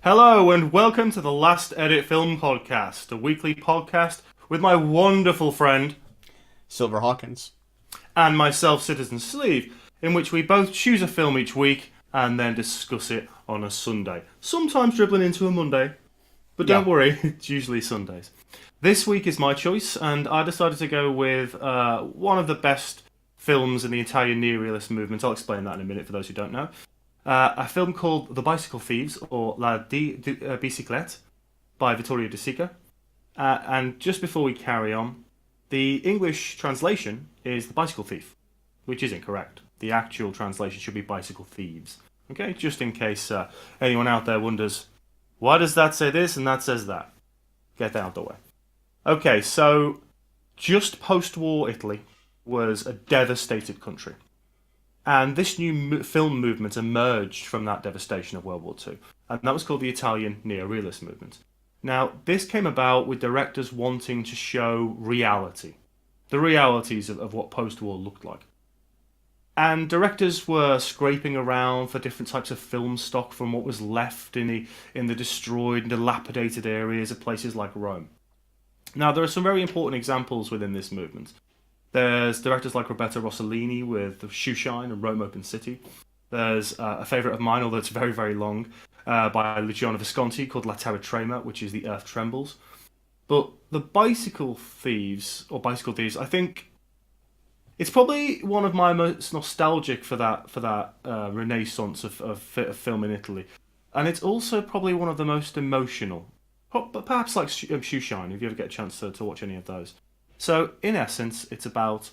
Hello and welcome to the Last Edit Film Podcast, a weekly podcast with my wonderful friend Silver Hawkins. and myself, Citizen Sleeve, in which we both choose a film each week and then discuss it on a Sunday. Sometimes dribbling into a Monday, but don't Yeah. worry, it's usually Sundays. This week is my choice, and I decided to go with one of the best films in the Italian Neorealist movement. I'll explain that in a minute for those who don't know. A film called The Bicycle Thieves, or Ladri di biciclette, by Vittorio de Sica. And just before we carry on, the English translation is The Bicycle Thief, which is incorrect. The actual translation should be Bicycle Thieves. Okay, just in case anyone out there wonders, why does that say this and that says that? Get that out of the way. Okay, so just post-war Italy was a devastated country. And this new film movement emerged from that devastation of World War II. And that was called the Italian Neorealist movement. Now, this came about with directors wanting to show reality. The realities of what post-war looked like. And directors were scraping around for different types of film stock from what was left in the destroyed and dilapidated areas of places like Rome. Now, there are some very important examples within this movement. There's directors like Roberto Rossellini with Shoeshine and Rome Open City. There's a favourite of mine, although it's very, very long, by Luciano Visconti called La Terra Trema, which is The Earth Trembles. But the Bicycle Thieves, I think it's probably one of my most nostalgic for that renaissance of film in Italy. And it's also probably one of the most emotional. Perhaps like Shoeshine, if you ever get a chance to watch any of those. So, in essence, it's about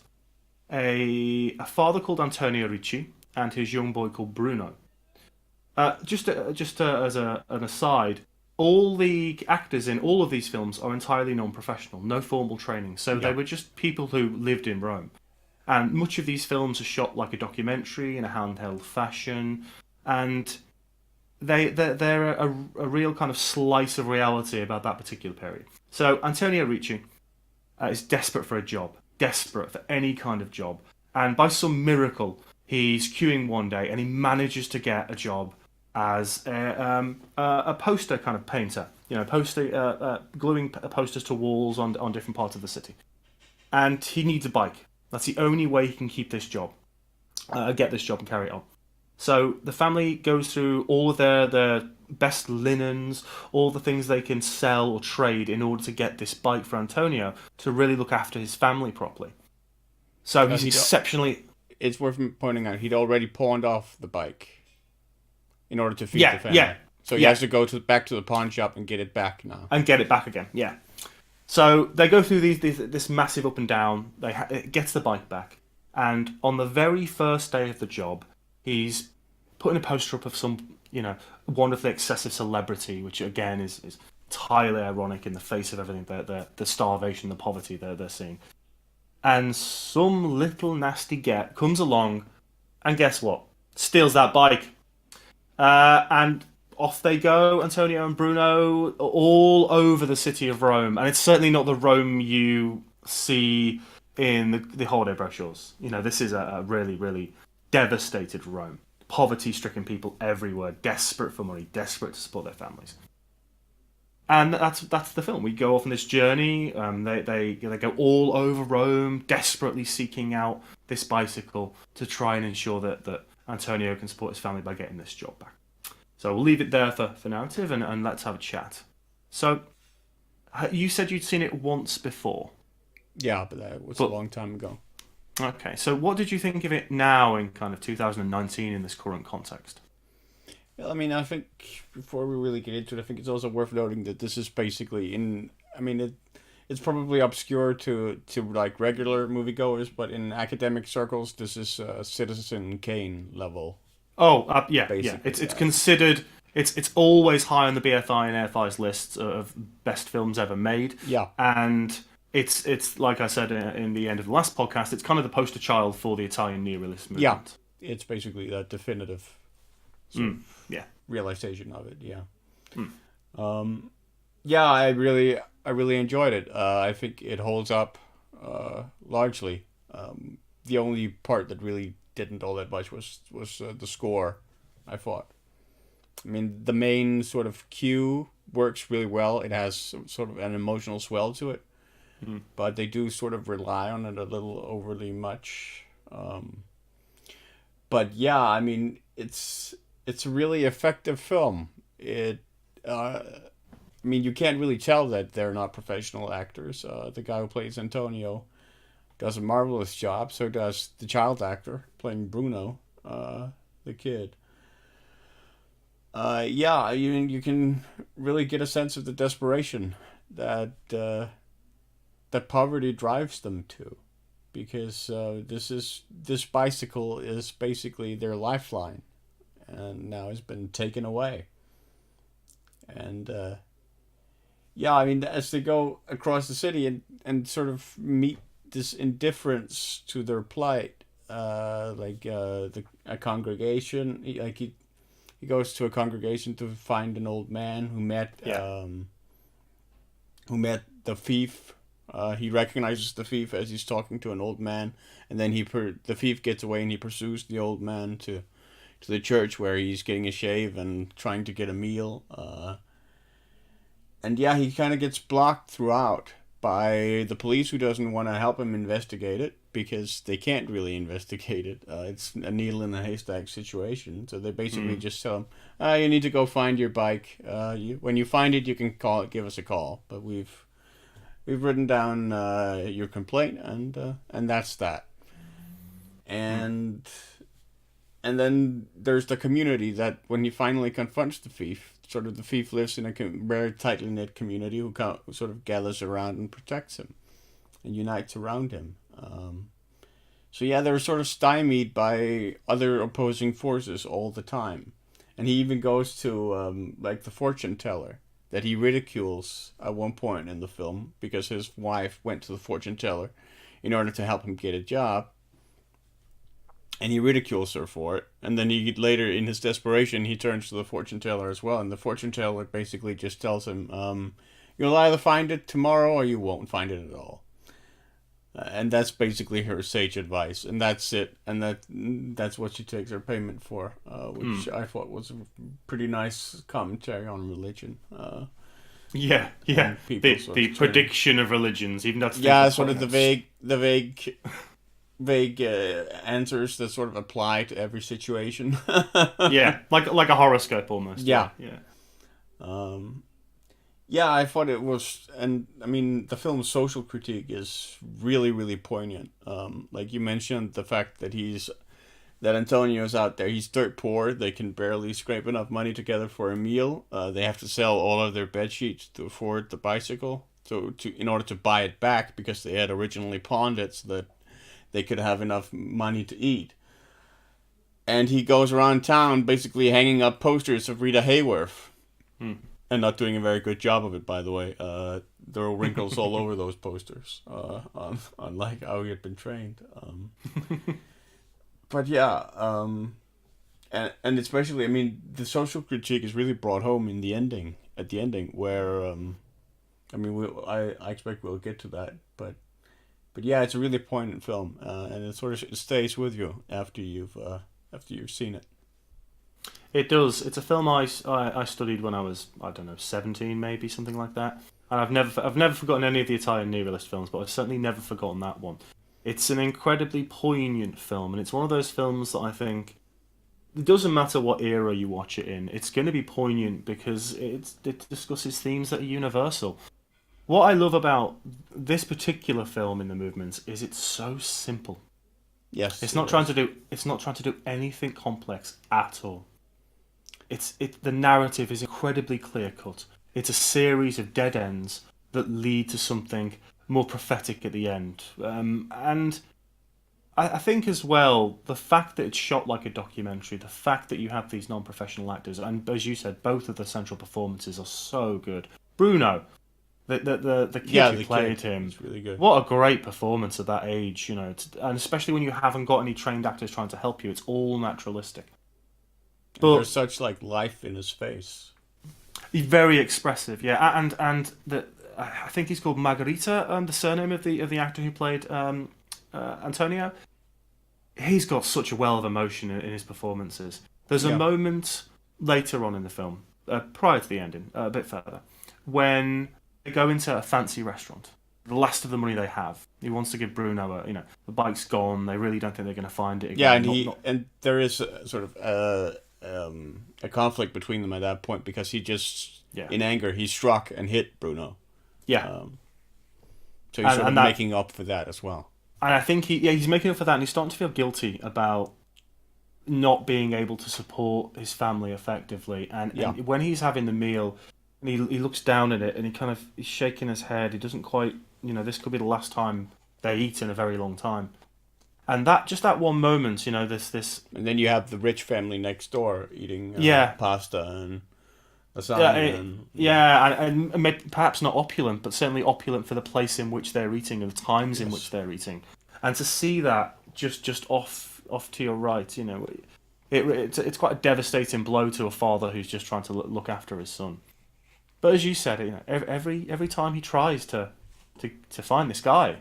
a father called Antonio Ricci and his young boy called Bruno. As an aside, all the actors in all of these films are entirely non-professional, no formal training. So they Yeah. were just people who lived in Rome. And much of these films are shot like a documentary in a handheld fashion, and they're a real kind of slice of reality about that particular period. So Antonio Ricci is desperate for a job, desperate for any kind of job. And by some miracle, he's queuing one day and he manages to get a job as a poster kind of painter, gluing posters to walls on different parts of the city. And he needs a bike. That's the only way he can keep this job, get this job and carry it on. So the family goes through all of their best linens, all the things they can sell or trade in order to get this bike for Antonio to really look after his family properly. So he's He'd, exceptionally... it's worth pointing out he'd already pawned off the bike in order to feed Yeah, the family. yeah, So he yeah. has to go back to the pawn shop and get it back now. And get it back again, yeah. So they go through this massive up and down. It gets the bike back. And on the very first day of the job, he's putting a poster up of some, wonderfully excessive celebrity, which again is entirely ironic in the face of everything, the starvation, the poverty they're seeing. And some little nasty get comes along, and guess what? Steals that bike. And off they go, Antonio and Bruno, all over the city of Rome. And it's certainly not the Rome you see in the holiday brochures. This is a really, really devastated Rome. Poverty-stricken people everywhere, desperate for money, desperate to support their families. And that's the film. We go off on this journey. They go all over Rome, desperately seeking out this bicycle to try and ensure that Antonio can support his family by getting this job back. So we'll leave it there for narrative and let's have a chat. So, you said you'd seen it once before. Yeah, but that was a long time ago. Okay, so what did you think of it now in kind of 2019 in this current context? Well, I mean, I think before we really get into it, I think it's also worth noting that this is basically it's probably obscure to like regular moviegoers, but in academic circles, this is Citizen Kane level. Oh, yeah. Basically, It's yeah. considered. It's always high on the BFI and AFI's lists of best films ever made. Yeah, And it's like I said in the end of the last podcast, it's kind of the poster child for the Italian neorealist yeah. movement. It's basically the definitive sort of Yeah. realization of it. Yeah. Mm. Yeah, I really enjoyed it. I think it holds up largely. The only part that really didn't all that much was the score, I thought. I mean, the main sort of cue works really well. It has sort of an emotional swell to it, Mm. but they do sort of rely on it a little overly much. But yeah, I mean, it's a really effective film. I mean, you can't really tell that they're not professional actors. The guy who plays Antonio does a marvelous job. So does the child actor playing Bruno, the kid. Yeah, you can really get a sense of the desperation that that poverty drives them to, because this bicycle is basically their lifeline, and now has been taken away. And yeah, I mean, as they go across the city and sort of meet this indifference to their plight, a congregation, he goes to a congregation to find an old man Yeah. who met the thief. He recognizes the thief as he's talking to an old man, and then the thief gets away and he pursues the old man to the church where he's getting a shave and trying to get a meal. And yeah, he kind of gets blocked throughout by the police, who doesn't want to help him investigate it because they can't really investigate it. It's a needle in a haystack situation. So they basically just tell him, "You need to go find your bike. When you find it, you can give us a call. But we've written down your complaint, and that's that." And then there's the community that, when he finally confronts the thief, sort of the thief lives in a very tightly knit community who sort of gathers around and protects him and unites around him. So yeah, they're sort of stymied by other opposing forces all the time. And he even goes to like the fortune teller that he ridicules at one point in the film, because his wife went to the fortune teller in order to help him get a job. And he ridicules her for it. And then he later, in his desperation, he turns to the fortune teller as well. And the fortune teller basically just tells him, you'll either find it tomorrow or you won't find it at all. And that's basically her sage advice. And that's it. And that's what she takes her payment for, which I thought was a pretty nice commentary on religion. Yeah. The prediction of religions, even that's sort of the vague answers that sort of apply to every situation. Yeah, like a horoscope almost. Yeah. Yeah. I thought it was, and I mean, the film's social critique is really, really poignant. Like you mentioned, the fact that Antonio's out there, he's dirt poor. They can barely scrape enough money together for a meal. They have to sell all of their bed sheets to afford the bicycle, in order to buy it back, because they had originally pawned it so that they could have enough money to eat. And he goes around town basically hanging up posters of Rita Hayworth. And not doing a very good job of it, by the way. There are wrinkles all over those posters, unlike how he had been trained. But yeah, and especially, I mean, the social critique is really brought home in the ending, where, I mean, I expect we'll get to that, but yeah, it's a really poignant film, and it stays with you after you've seen it. It does. It's a film I studied when I was, I don't know, 17 maybe, something like that. And I've never forgotten any of the Italian neorealist films, but I've certainly never forgotten that one. It's an incredibly poignant film, and it's one of those films that I think it doesn't matter what era you watch it in, it's going to be poignant because it discusses themes that are universal. What I love about this particular film in the movements is it's so simple. Yes, it's not trying to do anything complex at all. The narrative is incredibly clear cut. It's a series of dead ends that lead to something more prophetic at the end. And I think as well, the fact that it's shot like a documentary, the fact that you have these non-professional actors, and as you said, both of the central performances are so good. Bruno, the kid who played him, is really good. What a great performance at that age, you know, and especially when you haven't got any trained actors trying to help you, it's all naturalistic. But there's such like life in his face. He's very expressive, yeah, and I think he's called Margarita, the surname of the actor who played Antonio. He's got such a well of emotion in his performances. There's a moment later on in the film, prior to the ending, a bit further, when they go into a fancy restaurant, the last of the money they have. He wants to give Bruno the bike's gone. They really don't think they're going to find it Yeah, again. and Not, not, and there is sort of a conflict between them at that point because he just, yeah, in anger, he struck and hit Bruno. yeah, Um, so he's sort of and that, making up for that as well. and I think he's making up for that, and he's starting to feel guilty about not being able to support his family effectively. Yeah, And when he's having the meal, and he looks down at it, and he's shaking his head. He doesn't quite, this could be the last time they eat in a very long time. And that one moment, this and then you have the rich family next door eating yeah. pasta and Yeah, lasagna and and maybe, perhaps not opulent, but certainly opulent for the place in which they're eating and the times in which yes, they're eating, and to see that just off to your right, it's quite a devastating blow to a father who's just trying to look after his son. But as you said, every time he tries to find this guy,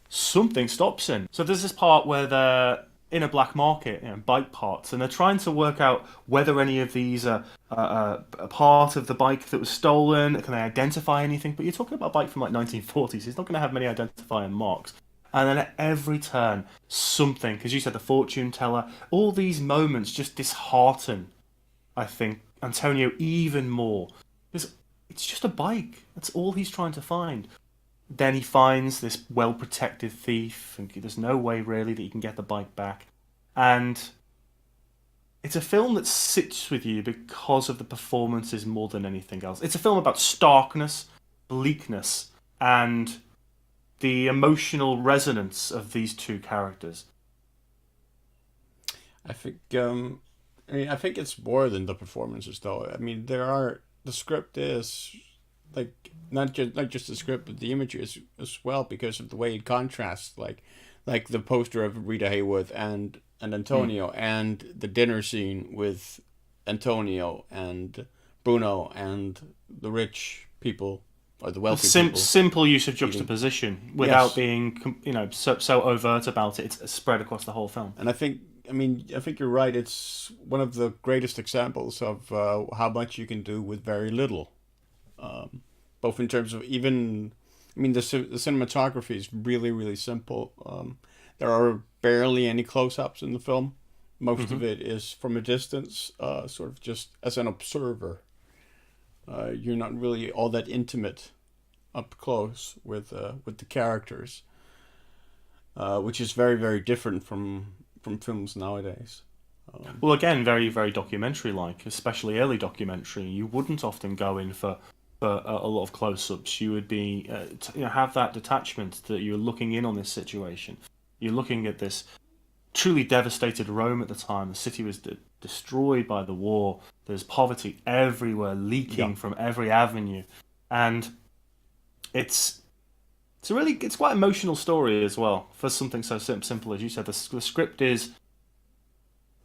something stops him. So there's this part where they're in a black market, bike parts, and they're trying to work out whether any of these are a part of the bike that was stolen. Can they identify anything? But you're talking about a bike from like 1940s. It's not going to have many identifying marks. And then at every turn, something, because you said the fortune teller, all these moments just dishearten, I think, Antonio even more. Because it's just a bike. That's all he's trying to find. Then he finds this well-protected thief, and there's no way really that he can get the bike back. And it's a film that sits with you because of the performances more than anything else. It's a film about starkness, bleakness, and the emotional resonance of these two characters. I think I think it's more than the performances though. I mean, the script is like not just the script but the images as well because of the way it contrasts like the poster of Rita Hayworth and Mm. Antonio and the dinner scene with Antonio and Bruno and the rich people or the wealthy people Simple use of eating. juxtaposition without Yes, being, so overt about it. It's spread across the whole film. and I think you're right. It's one of the greatest examples of how much you can do with very little. Um, Both in terms of even, I mean, the cinematography is really, really simple. There are barely any close-ups in the film. Most Hmm. of it is from a distance, sort of just as an observer. You're not really all that intimate up close with the characters, which is very, very different from films nowadays. Well, again, very, very documentary-like, especially early documentary. You wouldn't often go in for a lot of close-ups. You would be, have that detachment that you're looking in on this situation. You're looking at this truly devastated Rome at the time. The city was destroyed by the war. There's poverty everywhere, Yeah, leaking from every avenue, and it's it's quite emotional story as well for something so simple as you said. The script is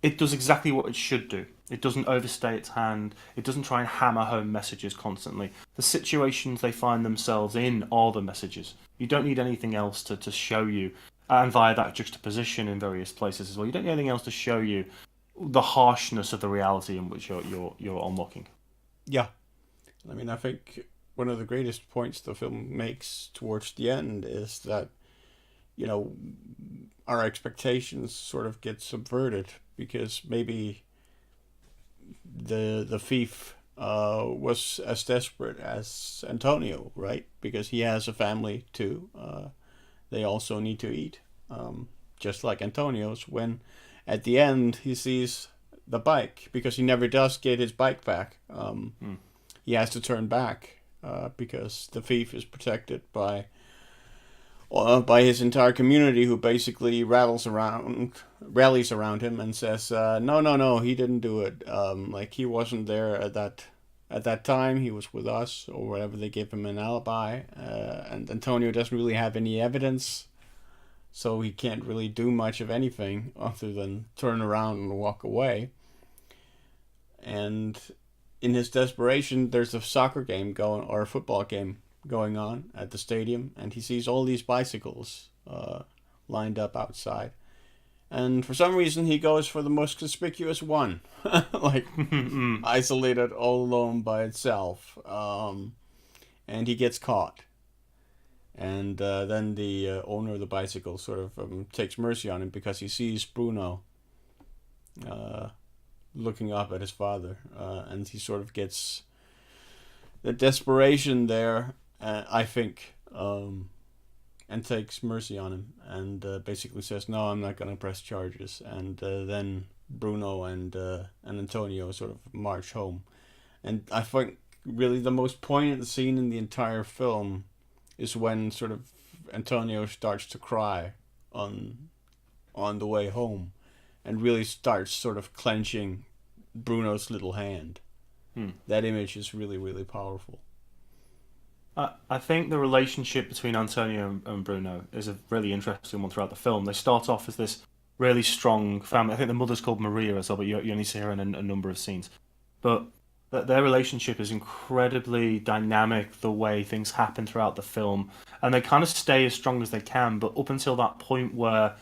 it does exactly what it should do. It doesn't overstay its hand. It doesn't try and hammer home messages constantly. The situations they find themselves in are the messages. You don't need anything else to show you, and via that juxtaposition in various places as well. You don't need anything else to show you the harshness of the reality in which you're unlocking. yeah. I mean, I think one of the greatest points the film makes towards the end is that you know our expectations sort of get subverted because maybe the thief was as desperate as Antonio, right? Because he has a family too. They also need to eat, just like Antonio's. When at the end he sees the bike, because he never does get his bike back. Hmm. He has to turn back because the thief is protected by his entire community, who basically rallies around him, and says, "No, no, no, he didn't do it. Like he wasn't there at that time. He was with us, or whatever. They give him an alibi, and Antonio doesn't really have any evidence, so he can't really do much of anything other than turn around and walk away. And in his desperation, there's a soccer game going or a football game going on at the stadium, and he sees all these bicycles lined up outside, And for some reason, he goes for the most conspicuous one, like isolated, all alone by itself. And he gets caught. And then the owner of the bicycle sort of takes mercy on him because he sees Bruno looking up at his father. And he sort of gets the desperation there, I think, and takes mercy on him. And basically says, no, I'm not going to press charges. And then Bruno and Antonio sort of march home. And I think really the most poignant scene in the entire film is when sort of Antonio starts to cry on the way home, and really starts sort of clenching Bruno's little hand. That image is really, really powerful. I think the relationship between Antonio and Bruno is a really interesting one throughout the film. They start off as this really strong family. I think the mother's called Maria as well, but you only see her in a number of scenes. But their relationship is incredibly dynamic, the way things happen throughout the film. And they kind of stay as strong as they can, but up until that point where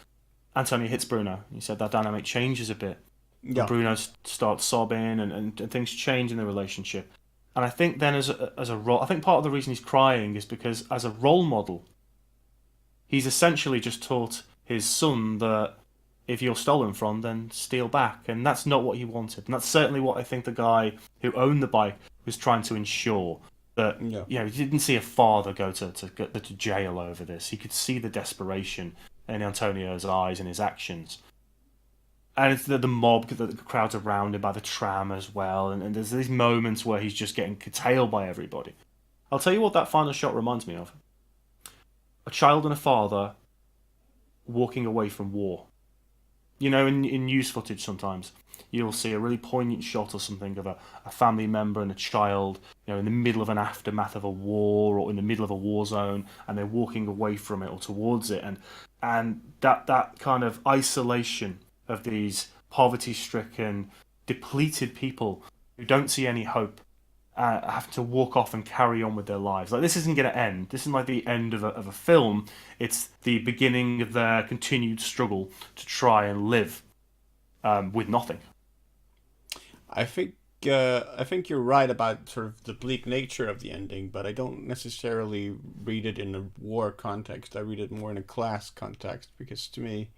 Antonio hits Bruno, you said that dynamic changes a bit. Yeah. Bruno starts sobbing, and things change in the relationship. And I think then as a role, I think part of the reason he's crying is because as a role model, he's essentially just taught his son that if you're stolen from, then steal back. And that's not what he wanted. And that's certainly what I think the guy who owned the bike was trying to ensure. That, Yeah. he didn't see a father go to jail over this. He could see the desperation in Antonio's eyes and his actions. And it's the mob, the crowds around him by the tram as well. And there's these moments where he's just getting curtailed by everybody. I'll tell you what that final shot reminds me of. A child and a father walking away from war. In news footage sometimes, you'll see a really poignant shot or something of a family member and a child, in the middle of an aftermath of a war or in the middle of a war zone, and they're walking away from it or towards it. And that kind of isolation of these poverty-stricken, depleted people who don't see any hope, have to walk off and carry on with their lives. Like, this isn't going to end. This isn't like the end of a film. It's the beginning of their continued struggle to try and live with nothing. I think you're right about sort of the bleak nature of the ending, but I don't necessarily read it in a war context. I read it more in a class context, because to me,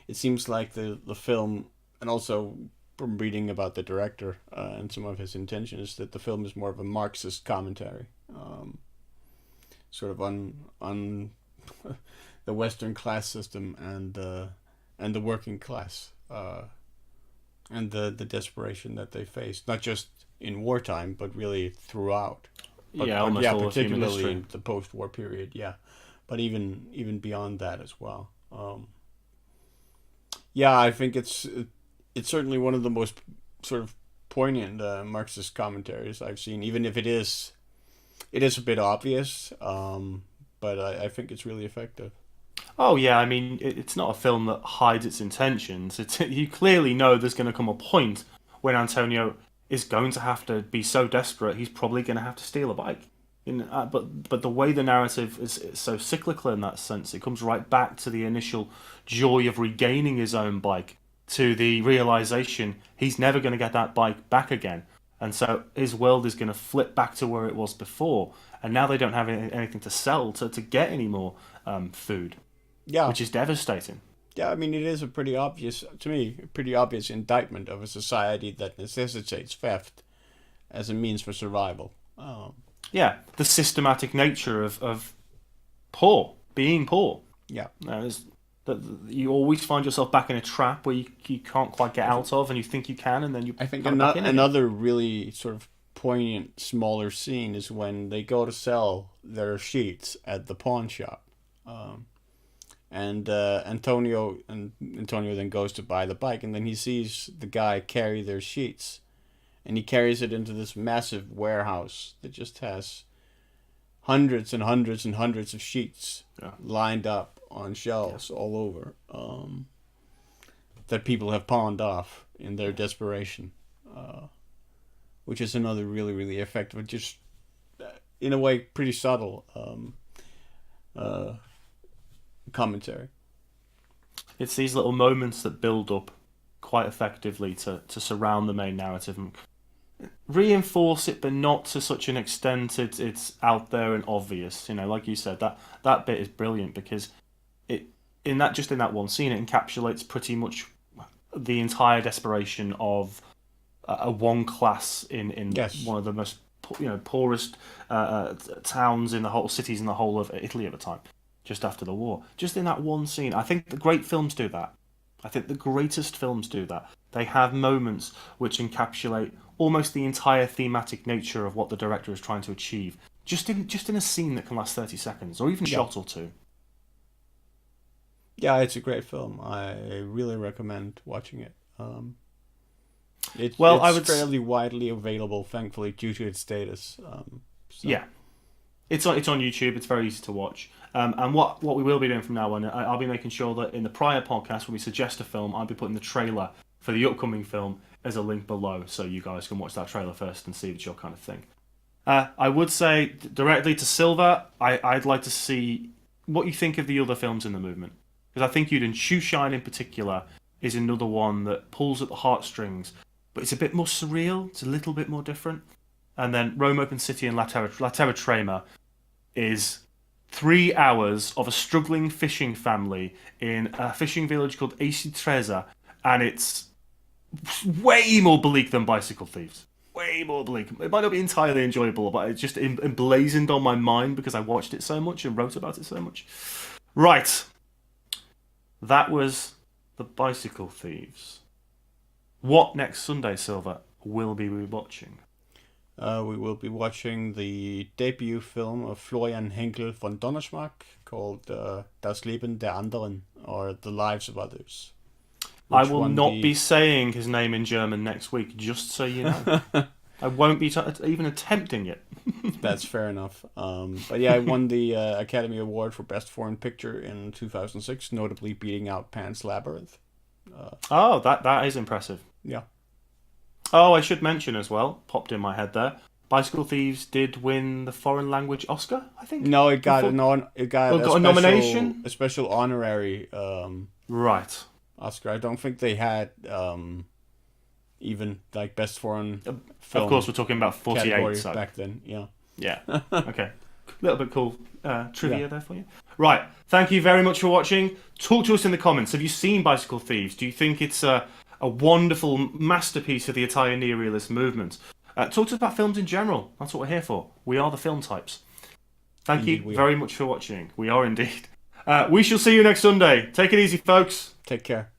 it seems like the film, and also from reading about the director and some of his intentions, that the film is more of a Marxist commentary, sort of on the Western class system and the working class. And the desperation that they face, not just in wartime, but really throughout. Almost all of human particularly history. in the post-war period, yeah. But even beyond that as well. I think it's certainly one of the most sort of poignant Marxist commentaries I've seen, even if it is a bit obvious, but I think it's really effective. Oh yeah, I mean, it's not a film that hides its intentions. You clearly know there's going to come a point when Antonio is going to have to be so desperate he's probably going to have to steal a bike. But the way the narrative is so cyclical in that sense, it comes right back to the initial joy of regaining his own bike, to the realization he's never going to get that bike back again, and so his world is going to flip back to where it was before. And now they don't have anything to sell to get any more food. Yeah. Which is devastating. Yeah, I mean, it is a pretty obvious indictment of a society that necessitates theft as a means for survival. Yeah, the systematic nature of being poor. Yeah. That you always find yourself back in a trap where you can't quite get out of, and you think you can, and then you. I think back in again. another really sort of poignant, smaller scene is when they go to sell their sheets at the pawn shop. And Antonio then goes to buy the bike, and then he sees the guy carry their sheets, and he carries it into this massive warehouse that just has hundreds and hundreds and hundreds of sheets lined up on shelves all over, that people have pawned off in their desperation, which is another really, really effective, just in a way pretty subtle commentary. It's these little moments that build up quite effectively to surround the main narrative and reinforce it, but not to such an extent it's out there and obvious. Like you said, that bit is brilliant because it in that one scene it encapsulates pretty much the entire desperation of a one class in Yes. one of the most poorest towns in the whole cities in the whole of Italy at the time, just after the war. Just in that one scene, I think the great films do that. I think the greatest films do that. They have moments which encapsulate almost the entire thematic nature of what the director is trying to achieve, just in a scene that can last 30 seconds or even Yeah. shot or two. Yeah, it's a great film. I really recommend watching it. Well, it's fairly widely available, thankfully, due to its status. So. Yeah, it's on YouTube. It's very easy to watch. And what we will be doing from now on, I'll be making sure that in the prior podcast, when we suggest a film, I'll be putting the trailer for the upcoming film as a link below, so you guys can watch that trailer first and see if it's your kind of thing. I would say directly to Silver, I'd like to see what you think of the other films in the movement, because I think Shoe Shine in particular is another one that pulls at the heartstrings, but it's a bit more surreal. It's a little bit more different. And then Rome Open City and La Terra Trema is 3 hours of a struggling fishing family in a fishing village called Aci Trezza, and it's way more bleak than Bicycle Thieves. Way more bleak. It might not be entirely enjoyable, but it just emblazoned on my mind because I watched it so much and wrote about it so much. Right. That was the Bicycle Thieves. What next Sunday, Silver, will we be watching? We will be watching the debut film of Florian Henkel von Donnersmarck called Das Leben der Anderen, or The Lives of Others. I will not be saying his name in German next week, just so you know. I won't be even attempting it. That's fair enough. But yeah, I won the Academy Award for Best Foreign Picture in 2006, notably beating out Pan's Labyrinth. That is impressive. Yeah. Oh, I should mention as well, popped in my head there, Bicycle Thieves did win the foreign language Oscar, I think? No, it got a nomination? A special honorary Right. Oscar. I don't think they had even like best foreign film. Of course, we're talking about 48 so. Back then. Yeah. Yeah. Okay. A little bit cool trivia there for you. Right. Thank you very much for watching. Talk to us in the comments. Have you seen Bicycle Thieves? Do you think it's a wonderful masterpiece of the Italian Neorealist movement? Talk to us about films in general. That's what we're here for. We are the film types. Thank you very much for watching. We are indeed. We shall see you next Sunday. Take it easy, folks. Take care.